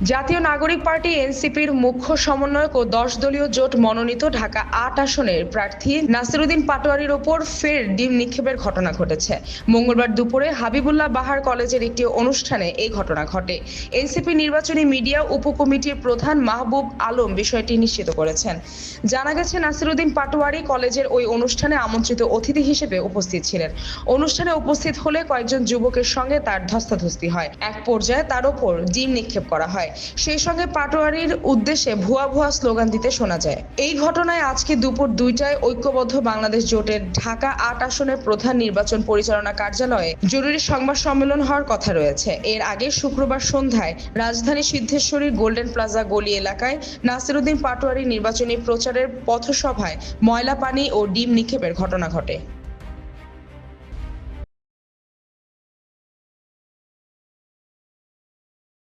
জাতীয় নাগরিক পার্টি এনসিপির মুখ্য সমন্বয়ক ও 10 দলীয় জোট মনোনীত ঢাকা ৮ আসনের প্রার্থী নাসিরউদ্দিন পাটোয়ারীর ওপর ফের ডিম নিক্ষেপের ঘটনা ঘটেছে। মঙ্গলবার দুপুরে হাবিবুল্লাহ বাহার কলেজের একটি অনুষ্ঠানে এই ঘটনা ঘটে। এনসিপি নির্বাচনী মিডিয়া উপকমিটির প্রধান মাহবুব আলম বিষয়টি নিশ্চিত করেছেন। জানা গেছে, নাসিরউদ্দিন পাটোয়ারী কলেজের ওই অনুষ্ঠানে আমন্ত্রিত অতিথি হিসেবে উপস্থিত ছিলেন। অনুষ্ঠানে উপস্থিত হলে কয়েকজন যুবকের সঙ্গে তার ধস্তাধস্তি হয়। এক পর্যায়ে তার ওপর ডিম নিক্ষেপ করা হয়। সেই সঙ্গে পাটোয়ারীর উদ্দেশ্যে ভুয়া ভুয়া স্লোগান দিতে শোনা যায়। এই ঘটনায় আজকে দুপুর 2টায় ঐক্যবদ্ধ বাংলাদেশ জোটের ঢাকা ৮ আসনের প্রধান নির্বাচন পরিচালনা কার্যালয়ে জরুরি সংবাদ সম্মেলন হওয়ার কথা রয়েছে। এর আগে শুক্রবার সন্ধ্যায় রাজধানী সিদ্ধেশ্বরীর গোল্ডেন প্লাজা গলি এলাকায় নাসিরউদ্দিন পাটোয়ারী নির্বাচনী প্রচারের পথসভায় ময়লা পানি ও ডিম নিক্ষেপের ঘটনা ঘটে।